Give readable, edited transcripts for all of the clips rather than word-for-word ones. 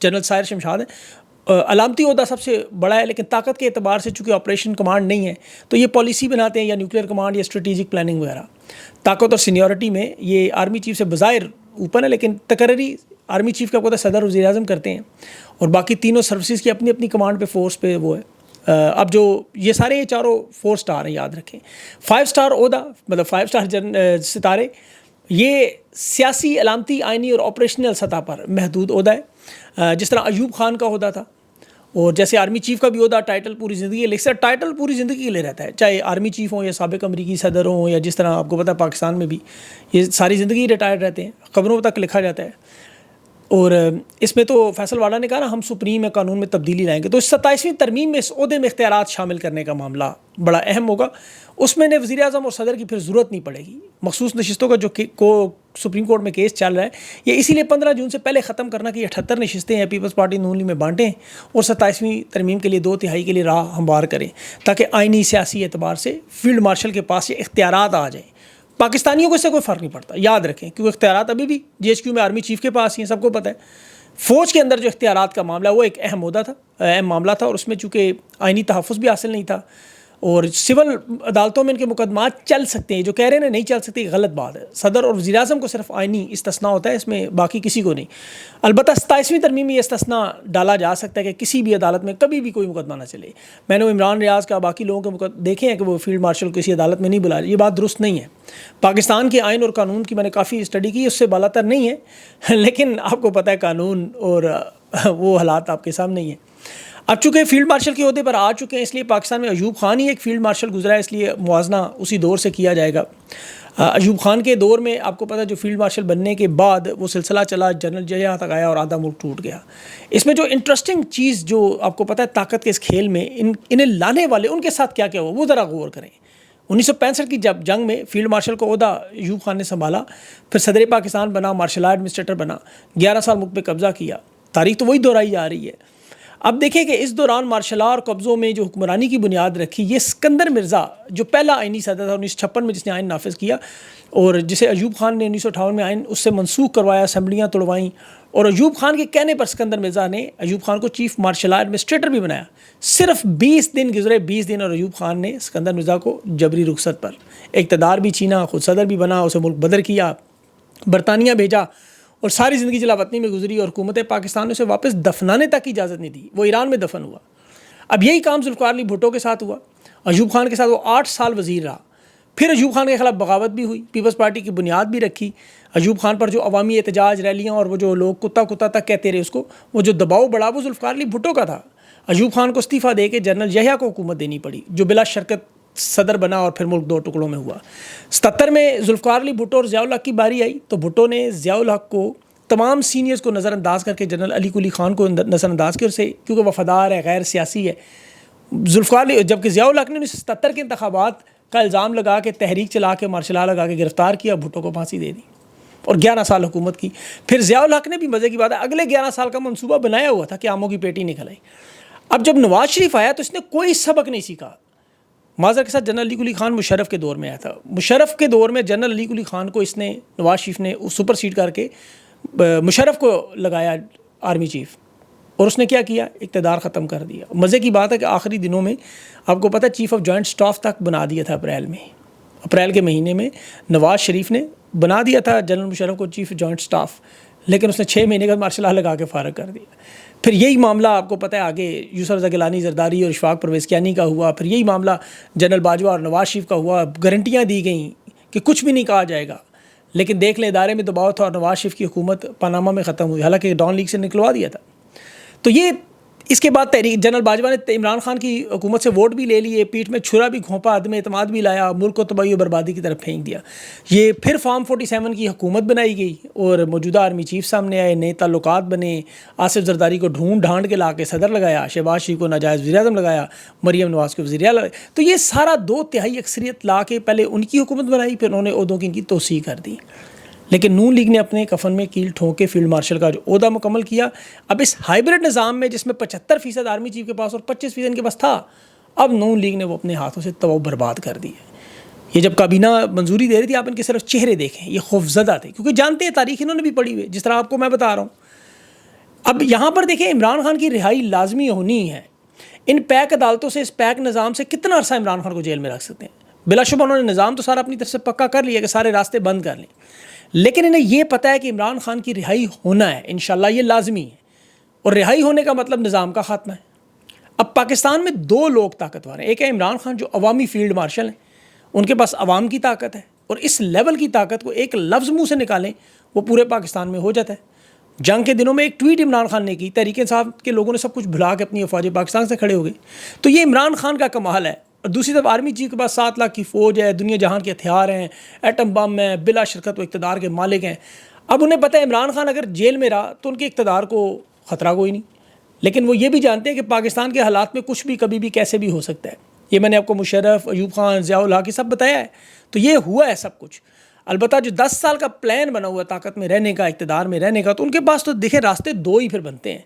General سائر شمشاد ہیں، علامتی عہدہ سب سے بڑا ہے، لیکن طاقت کے اعتبار سے چونکہ آپریشن کمانڈ نہیں ہے تو یہ پالیسی بناتے ہیں یا نیوکلیر کمانڈ یا اسٹریٹجک پلاننگ وغیرہ. طاقت اور سینیورٹی میں یہ آرمی چیف سے بظاہر اوپن ہے، لیکن تقرری آرمی چیف کا صدر وزیر اعظم کرتے ہیں، اور باقی تینوں سروسز کی اپنی اپنی کمانڈ پہ فورس پہ وہ ہے. اب جو یہ سارے یہ چاروں 4 سٹار ہیں، یاد رکھیں. 5 سٹار عہدہ مطلب 5 سٹار ستارے یہ سیاسی، علامتی، آئینی اور آپریشنل سطح پر محدود عہدہ ہے. جس طرح ایوب خان کا عہدہ تھا، اور جیسے آرمی چیف کا بھی عہدہ ٹائٹل پوری زندگی ہے، لیکن ٹائٹل پوری زندگی کے لیے رہتا ہے، چاہے آرمی چیف ہوں یا سابق امریکی صدر ہوں، یا جس طرح آپ کو پتہ ہے پاکستان میں بھی یہ ساری زندگی ریٹائر رہتے ہیں، خبروں تک لکھا جاتا ہے. اور اس میں تو فیصل والا نے کہا نا ہم سپریم میں قانون میں تبدیلی لائیں گے، تو اس 27ویں ترمیم میں اس عہدے میں اختیارات شامل کرنے کا معاملہ بڑا اہم ہوگا. اس میں نے وزیر اعظم اور صدر کی پھر ضرورت نہیں پڑے گی. مخصوص نشستوں کا جو سپریم کورٹ میں کیس چل رہا ہے، یہ اسی لیے 15 جون سے پہلے ختم کرنا کہ 78 نشستیں ہیں پیپلز پارٹی نون لیگ میں بانٹیں اور 27ویں ترمیم کے لیے 2/3 کے لیے راہ ہموار کریں، تاکہ آئینی سیاسی اعتبار سے فیلڈ مارشل کے پاس یہ اختیارات آ جائیں. پاکستانیوں کو اس سے کوئی فرق نہیں پڑتا، یاد رکھیں، کیونکہ اختیارات ابھی بھی جی ایچ کیو میں آرمی چیف کے پاس ہی ہیں، سب کو پتہ ہے. فوج کے اندر جو اختیارات کا معاملہ وہ ایک اہم عہدہ تھا، اہم معاملہ تھا، اور اس میں چونکہ آئینی تحفظ بھی حاصل نہیں تھا، اور سول عدالتوں میں ان کے مقدمات چل سکتے ہیں. جو کہہ رہے ہیں نہیں چل سکتے، غلط بات ہے. صدر اور وزیر اعظم کو صرف آئینی استثناء ہوتا ہے، اس میں باقی کسی کو نہیں. البتہ 27ویں ترمیم میں یہ استثناء ڈالا جا سکتا ہے کہ کسی بھی عدالت میں کبھی بھی کوئی مقدمہ نہ چلے. میں نے عمران ریاض کا باقی لوگوں کے دیکھے ہیں کہ وہ فیلڈ مارشل کسی عدالت میں نہیں بلا رہے، یہ بات درست نہیں ہے. پاکستان کے آئین اور قانون کی میں نے کافی اسٹڈی کی، اس سے بالا تر نہیں ہے، لیکن آپ کو پتہ ہے قانون اور وہ حالات آپ کے سامنے ہی ہیں. اب چونکہ فیلڈ مارشل کے عہدے پر آ چکے ہیں، اس لیے پاکستان میں ایوب خان ہی ایک فیلڈ مارشل گزرا ہے، اس لیے موازنہ اسی دور سے کیا جائے گا. ایوب خان کے دور میں آپ کو پتہ ہے جو فیلڈ مارشل بننے کے بعد وہ سلسلہ چلا، جنرل جیہا تک آیا اور آدھا ملک ٹوٹ گیا. اس میں جو انٹرسٹنگ چیز جو آپ کو پتہ ہے طاقت کے اس کھیل میں انہیں لانے والے ان کے ساتھ کیا کیا ہوا وہ ذرا غور کریں. 1965 کی جب جنگ میں فیلڈ مارشل کو عہدہ ایوب خان نے سنبھالا، پھر صدر پاکستان بنا، مارشل آرٹ ایڈمنسٹریٹر بنا، 11 سال ملک پہ قبضہ کیا. تاریخ تو وہی دہرائی جا رہی ہے. اب دیکھیں کہ اس دوران مارشل آرٹ قبضوں میں جو حکمرانی کی بنیاد رکھی، یہ اسکندر مرزا جو پہلا آئینی صدر تھا 1956 میں جس نے آئین نافذ کیا، اور جسے ایوب خان نے 1958 میں آئین اس سے منسوخ کروایا، اسمبلیاں توڑوائیں، اور ایوب خان کے کہنے پر اسکندر مرزا نے ایوب خان کو چیف مارشل آرٹ ایڈمنسٹریٹر بھی بنایا. صرف 20 دن گزرے، 20 دن، اور ایوب خان نے اسکندر مرزا کو جبری رخصت پر اقتدار بھی چھینا، خود صدر بھی بنا، اسے ملک بدر کیا، برطانیہ بھیجا، اور ساری زندگی جلا وطنی میں گزری، اور حکومت پاکستان نے اسے واپس دفنانے تک کی اجازت نہیں دی. وہ ایران میں دفن ہوا. اب یہی کام ذوالفقار علی بھٹو کے ساتھ ہوا. ایوب خان کے ساتھ وہ 8 سال وزیر رہا. پھر ایوب خان کے خلاف بغاوت بھی ہوئی، پیپلز پارٹی کی بنیاد بھی رکھی. ایوب خان پر جو عوامی احتجاج، ریلیاں، اور وہ جو لوگ کتا کتا تک کہتے رہے اس کو، وہ جو دباؤ بڑھا وہ ذوالفقار علی بھٹو کا تھا. ایوب خان کو استعفیٰ دے کے جنرل یحییٰ کو حکومت دینی پڑی، جو بلا شرکت صدر بنا، اور پھر ملک 2 ٹکڑوں میں ہوا. 77 میں ذوالفقار علی بھٹو اور ضیاء الحق کی باری آئی تو بھٹو نے ضیاء الحق کو تمام سینئرز کو نظر انداز کر کے جنرل علی قلی خان کو نظر انداز کیا، اسے کیونکہ وفادار ہے، غیر سیاسی ہے. ذوالفقار علی جبکہ ضیاء الحق نے 1977 کے انتخابات کا الزام لگا کے تحریک چلا کے مارشل لا لگا کے گرفتار کیا، بھٹو کو پھانسی دے دی اور 11 سال حکومت کی. پھر ضیاء الحق نے بھی مزے کی بات ہے اگلے 11 سال کا منصوبہ بنایا ہوا تھا کہ آموں کی پیٹی نکل آئی. اب جب نواز شریف آیا تو اس نے کوئی سبق نہیں سیکھا. معذرت کے ساتھ جنرل علی قلی خان مشرف کے دور میں آیا تھا. مشرف کے دور میں جنرل علی قلی خان کو اس نے نواز شریف نے سپر سیڈ کر کے مشرف کو لگایا آرمی چیف، اور اس نے کیا کیا، اقتدار ختم کر دیا. مزے کی بات ہے کہ آخری دنوں میں آپ کو پتہ ہے چیف آف جوائنٹ سٹاف تک بنا دیا تھا. اپریل کے مہینے میں نواز شریف نے بنا دیا تھا جنرل مشرف کو چیف جوائنٹ سٹاف، لیکن اس نے 6 مہینے کا مارشل لا لگا کے فارغ کر دیا. پھر یہی معاملہ آپ کو پتہ ہے آگے یوسف رضا گیلانی زرداری اور اشفاق پرویز کیانی کا ہوا. پھر یہی معاملہ جنرل باجوہ اور نواز شریف کا ہوا. گارنٹیاں دی گئیں کہ کچھ بھی نہیں کہا جائے گا، لیکن دیکھ لیں ادارے میں دباؤ تھا اور نواز شریف کی حکومت پاناما میں ختم ہوئی، حالانکہ ڈان لیگ سے نکلوا دیا تھا. تو یہ اس کے بعد تحریک جنرل باجوہ نے عمران خان کی حکومت سے ووٹ بھی لے لیے، پیٹھ میں چھرا بھی گھونپا، عدم اعتماد بھی لایا، ملک کو تباہی و بربادی کی طرف پھینک دیا. یہ پھر فارم 47 کی حکومت بنائی گئی اور موجودہ آرمی چیف سامنے آئے، نئے تعلقات بنے. آصف زرداری کو ڈھونڈ ڈھانڈ کے لا کے صدر لگایا، شہباز شریف کو ناجائز وزیر اعظم لگایا، مریم نواز کو وزیر اعلیٰ. تو یہ سارا 2/3 اکثریت لا کے پہلے ان کی حکومت بنائی، پھر انہوں نے عہدوں کی ان کی توسیع کر دی. لیکن نون لیگ نے اپنے کفن میں کیل ٹھونک کے فیلڈ مارشل کا جو عہدہ مکمل کیا. اب اس ہائبرڈ نظام میں جس میں 75% آرمی چیف کے پاس اور 25% ان کے پاس تھا، اب نون لیگ نے وہ اپنے ہاتھوں سے تباہ برباد کر دی ہے. یہ جب کابینہ منظوری دے رہی تھی، آپ ان کے صرف چہرے دیکھیں، یہ خوفزدہ تھے کیونکہ جانتے ہیں تاریخ انہوں نے بھی پڑھی ہوئی. جس طرح آپ کو میں بتا رہا ہوں اب یہاں پر دیکھیں عمران خان کی رہائی لازمی ہونی ہے. ان پیک عدالتوں سے, اس پیک نظام سے کتنا عرصہ عمران خان کو جیل میں رکھ سکتے ہیں؟ بلا شبہ انہوں نے نظام تو سارا اپنی طرف سے پکا کر لیا کہ سارے راستے بند کر لیں, لیکن انہیں یہ پتہ ہے کہ عمران خان کی رہائی ہونا ہے انشاءاللہ, یہ لازمی ہے. اور رہائی ہونے کا مطلب نظام کا خاتمہ ہے. اب پاکستان میں دو لوگ طاقتور ہیں. ایک ہے عمران خان جو عوامی فیلڈ مارشل ہیں, ان کے پاس عوام کی طاقت ہے, اور اس لیول کی طاقت کو ایک لفظ منہ سے نکالیں وہ پورے پاکستان میں ہو جاتا ہے. جنگ کے دنوں میں ایک ٹویٹ عمران خان نے کی, تحریک انصاف کے لوگوں نے سب کچھ بھلا کے اپنی افواج پاکستان سے کھڑے ہو گئے. تو یہ عمران خان کا کمال ہے. اور دوسری طرف آرمی چیف کے پاس 7 لاکھ کی فوج ہے, دنیا جہان کے ہتھیار ہیں, ایٹم بم ہیں, بلا شرکت و اقتدار کے مالک ہیں. اب انہیں پتہ ہے عمران خان اگر جیل میں رہا تو ان کے اقتدار کو خطرہ کوئی نہیں, لیکن وہ یہ بھی جانتے ہیں کہ پاکستان کے حالات میں کچھ بھی کبھی بھی کیسے بھی ہو سکتا ہے. یہ میں نے آپ کو مشرف, ایوب خان, ضیاء الحق سب بتایا ہے. تو یہ ہوا ہے سب کچھ. البتہ جو 10 سال کا پلان بنا ہوا ہے طاقت میں رہنے کا, اقتدار میں رہنے کا, تو ان کے پاس تو دیکھیں راستے دو ہی پھر بنتے ہیں.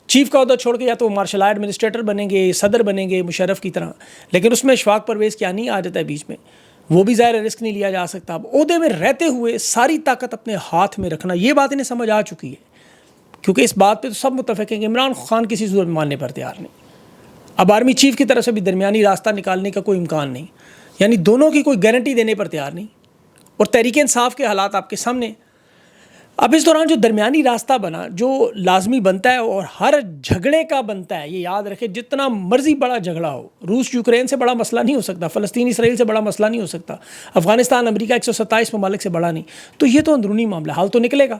چیف کا عہدہ چھوڑ کے یا تو مارشل آرٹ ایڈمنسٹریٹر بنیں گے, صدر بنیں گے مشرف کی طرح, لیکن اس میں اشفاق پرویز کیا نہیں آ جاتا ہے بیچ میں, وہ بھی ظاہر رسک نہیں لیا جا سکتا. اب عہدے میں رہتے ہوئے ساری طاقت اپنے ہاتھ میں رکھنا, یہ بات انہیں سمجھ آ چکی ہے, کیونکہ اس بات پہ تو سب متفق ہیں کہ عمران خان کسی صورت میں ماننے پر تیار نہیں. اب آرمی چیف کی طرف سے بھی درمیانی راستہ نکالنے کا کوئی امکان نہیں, یعنی دونوں کی کوئی گارنٹی دینے پر تیار نہیں. اور تحریک انصاف کے حالات آپ کے سامنے. اب اس دوران جو درمیانی راستہ بنا, جو لازمی بنتا ہے اور ہر جھگڑے کا بنتا ہے, یہ یاد رکھے جتنا مرضی بڑا جھگڑا ہو, روس یوکرین سے بڑا مسئلہ نہیں ہو سکتا, فلسطین اسرائیل سے بڑا مسئلہ نہیں ہو سکتا, افغانستان امریکہ 127 ممالک سے بڑا نہیں. تو یہ تو اندرونی معاملہ, حل تو نکلے گا.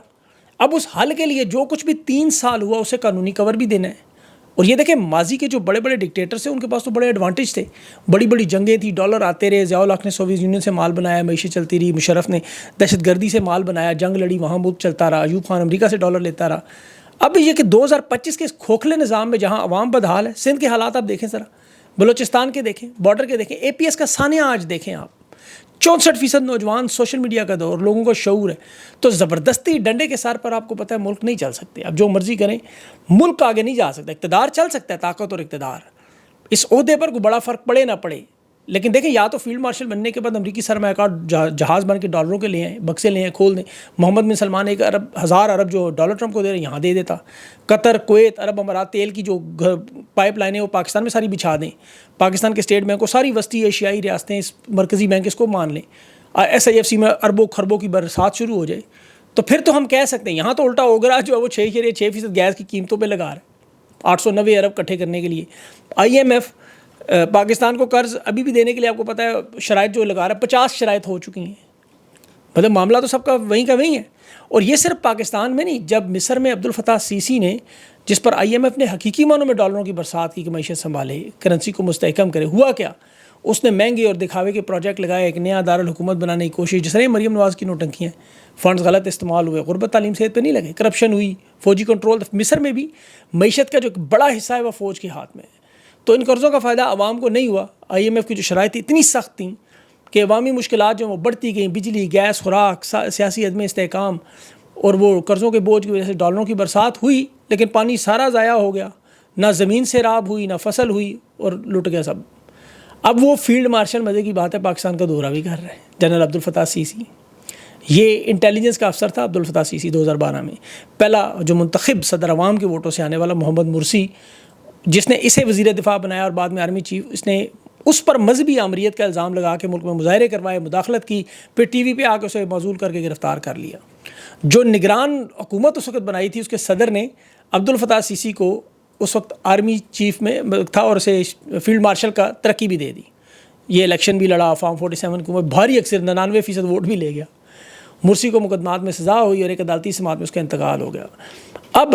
اب اس حل کے لیے جو کچھ بھی 3 سال ہوا اسے قانونی کور بھی دینا ہے. اور یہ دیکھیں ماضی کے جو بڑے بڑے ڈکٹیٹرز تھے ان کے پاس تو بڑے ایڈوانٹیج تھے, بڑی بڑی جنگیں تھیں, ڈالر آتے رہے, ضیاء الحق نے سوویت یونین سے مال بنایا, معیشت چلتی رہی, مشرف نے دہشت گردی سے مال بنایا, جنگ لڑی, وہاں ملک چلتا رہا, ایوب خان امریکہ سے ڈالر لیتا رہا. اب یہ کہ 2025 کے اس کھوکھلے نظام میں جہاں عوام بدحال ہے, سندھ کے حالات آپ دیکھیں ذرا, بلوچستان کے دیکھیں, بارڈر کے دیکھیں, APS کا سانحہ آج دیکھیں آپ, 64% نوجوان, سوشل میڈیا کا دور, لوگوں کا شعور ہے. تو زبردستی ڈنڈے کے سر پر آپ کو پتہ ہے ملک نہیں چل سکتے. اب جو مرضی کریں ملک آگے نہیں جا سکتا. اقتدار چل سکتا ہے, طاقت اور اقتدار, اس عہدے پر کوئی بڑا فرق پڑے نہ پڑے. لیکن دیکھیں یا تو فیلڈ مارشل بننے کے بعد امریکی سرمایہ کار جہاز بن کے ڈالروں کے لے آئیں, بکسے لے آئیں, کھول دیں. محمد بن سلمان 1,000 ارب جو ڈالر ٹرمپ کو دے رہے ہیں یہاں دے دیتا. قطر, کویت, عرب امارات تیل کی جو پائپ لائنیں وہ پاکستان میں ساری بچھا دیں. پاکستان کے اسٹیٹ بینک کو, ساری وسطی ایشیائی ریاستیں, اس مرکزی بینک اس کو مان لیں, SIFC میں اربوں خربوں کی برسات شروع ہو جائے, تو پھر تو ہم کہہ سکتے ہیں. یہاں تو الٹا اوگرا جو ہے وہ 6% گیس کی قیمتوں پہ لگا رہا ہے, 890 ارب اکٹھے کرنے کے لیے. IMF پاکستان کو قرض ابھی بھی دینے کے لیے آپ کو پتہ ہے شرائط جو لگا رہا ہے, 50 شرائط ہو چکی ہیں. مطلب معاملہ تو سب کا وہیں ہے. اور یہ صرف پاکستان میں نہیں, جب مصر میں عبدالفتاح سیسی نے, جس پر IMF نے حقیقی معنوں میں ڈالروں کی برسات کی کہ معیشت سنبھالے, کرنسی کو مستحکم کرے, ہوا کیا؟ اس نے مہنگے اور دکھاوے کے پروجیکٹ لگائے, ایک نیا دارالحکومت بنانے کی کوشش, جس طرح مریم نواز کی نوٹنکیاں, فنڈز غلط استعمال ہوئے, غربت تعلیم صحت پہ نہیں لگے, کرپشن ہوئی, فوجی کنٹرول. مصر میں بھی معیشت کا جو بڑا حصہ ہے وہ فوج کے ہاتھ میں ہے. تو ان قرضوں کا فائدہ عوام کو نہیں ہوا. IMF کی جو شرائط اتنی سخت تھیں کہ عوامی مشکلات جو وہ بڑھتی گئیں, بجلی, گیس, خوراک, سیاسی عدم استحکام, اور وہ قرضوں کے بوجھ کی وجہ سے ڈالروں کی برسات ہوئی, لیکن پانی سارا ضائع ہو گیا, نہ زمین سیراب ہوئی, نہ فصل ہوئی, اور لٹ گیا سب. اب وہ فیلڈ مارشل, مزے کی بات ہے, پاکستان کا دورہ بھی کر رہے ہیں, جنرل عبدالفتاح سیسی. یہ انٹیلیجنس کا افسر تھا عبدالفتاح سیسی 2012 میں. پہلا جو منتخب صدر عوام کے ووٹوں سے آنے والا محمد مرسی, جس نے اسے وزیر دفاع بنایا اور بعد میں آرمی چیف, اس نے اس پر مذہبی آمریت کا الزام لگا کے ملک میں مظاہرے کروائے, مداخلت کی, پھر TV پہ آ کے اسے معزول کر کے گرفتار کر لیا. جو نگران حکومت اس وقت بنائی تھی, اس کے صدر نے عبدالفتاح سیسی کو اس وقت آرمی چیف میں تھا اور اسے فیلڈ مارشل کا ترقی بھی دے دی. یہ الیکشن بھی لڑا, فارم 47 حکومت بھاری اکثر 99% ووٹ بھی لے گیا. مرسی کو مقدمات میں سزا ہوئی اور ایک عدالتی سماعت میں اس کا انتقال ہو گیا. اب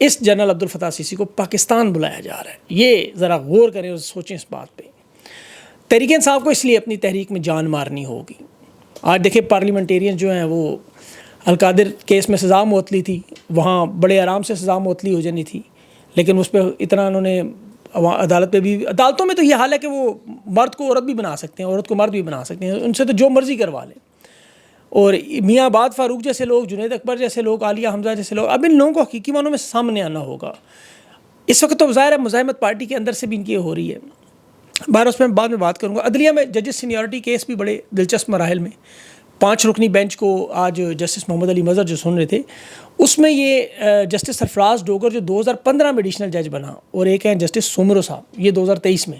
اس جنرل عبدالفتاح سیسی کو پاکستان بلایا جا رہا ہے. یہ ذرا غور کریں اور سوچیں اس بات پہ. تحریک انصاف کو اس لیے اپنی تحریک میں جان مارنی ہوگی. آج دیکھیں پارلیمنٹیرین جو ہیں وہ القادر کیس میں سزا معطلی تھی, وہاں بڑے آرام سے سزا معطلی ہو جانی تھی, لیکن اس پہ اتنا انہوں نے عدالت پہ بھی, عدالتوں میں تو یہ حال ہے کہ وہ مرد کو عورت بھی بنا سکتے ہیں, عورت کو مرد بھی بنا سکتے ہیں, ان سے تو جو مرضی کروا لیں. اور میاں آباد فاروق جیسے لوگ, جنید اکبر جیسے لوگ, عالیہ حمزہ جیسے لوگ, اب ان لوگوں کو حقیقی معنوں میں سامنے آنا ہوگا. اس وقت تو ظاہر ہے مزاحمت پارٹی کے اندر سے بھی ان کی ہو رہی ہے, باہر اس پہ بعد میں بات کروں گا. عدلیہ میں ججز سینیورٹی کیس بھی بڑے دلچسپ مراحل میں. 5 رکنی بینچ کو آج جسٹس محمد علی مظہر جو سن رہے تھے، اس میں یہ جسٹس سرفراز ڈوگر جو 2015 میں ایڈیشنل جج بنا، اور ایک ہیں جسٹس سومرو صاحب، یہ 2023 میں۔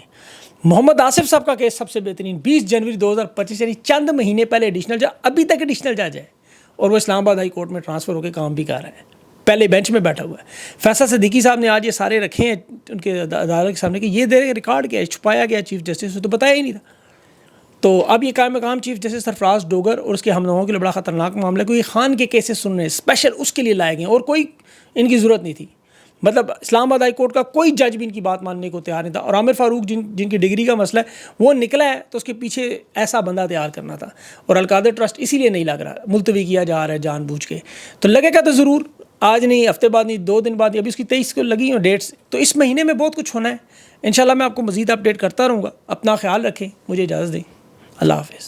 محمد آصف صاحب کا کیس سب سے بہترین، 20 جنوری 2025 یعنی چند مہینے پہلے ایڈیشنل جج، ابھی تک ایڈیشنل جج ہے، اور وہ اسلام آباد ہائی کورٹ میں ٹرانسفر ہو کے کام بھی کر رہا ہے، پہلے بینچ میں بیٹھا ہوا ہے۔ فیصل صدیقی صاحب نے آج یہ سارے رکھے ہیں ان کے عدالت کے سامنے کہ یہ ریکارڈ کیا ہے، چھپایا گیا چیف جسٹس سے، تو بتایا ہی نہیں تھا۔ تو اب یہ قائم مقام چیف جسٹس سرفراز ڈوگر اور اس کے ہم نواؤں کے لیے بڑا خطرناک معاملہ ہے، کوئی خان کے کیسز سن رہے ہیں، اسپیشل اس کے لیے لائے گئے ہیں، اور کوئی ان کی ضرورت نہیں تھی۔ مطلب اسلام آباد ہائی کورٹ کا کوئی جج بھی ان کی بات ماننے کو تیار نہیں تھا، اور عامر فاروق جن کی ڈگری کا مسئلہ ہے وہ نکلا ہے، تو اس کے پیچھے ایسا بندہ تیار کرنا تھا، اور القادر ٹرسٹ اسی لیے نہیں لگ رہا، ملتوی کیا جا رہا ہے جان بوجھ کے۔ تو لگے گا تو ضرور، آج نہیں، ہفتے بعد نہیں، 2 دن بعد، ابھی اس کی 23 کو لگی ہیں ڈیٹس، تو اس مہینے میں بہت کچھ ہونا ہے۔ انشاءاللہ میں آپ کو مزید اپڈیٹ کرتا رہوں گا۔ اپنا خیال رکھیں، مجھے اجازت دیں، اللہ حافظ۔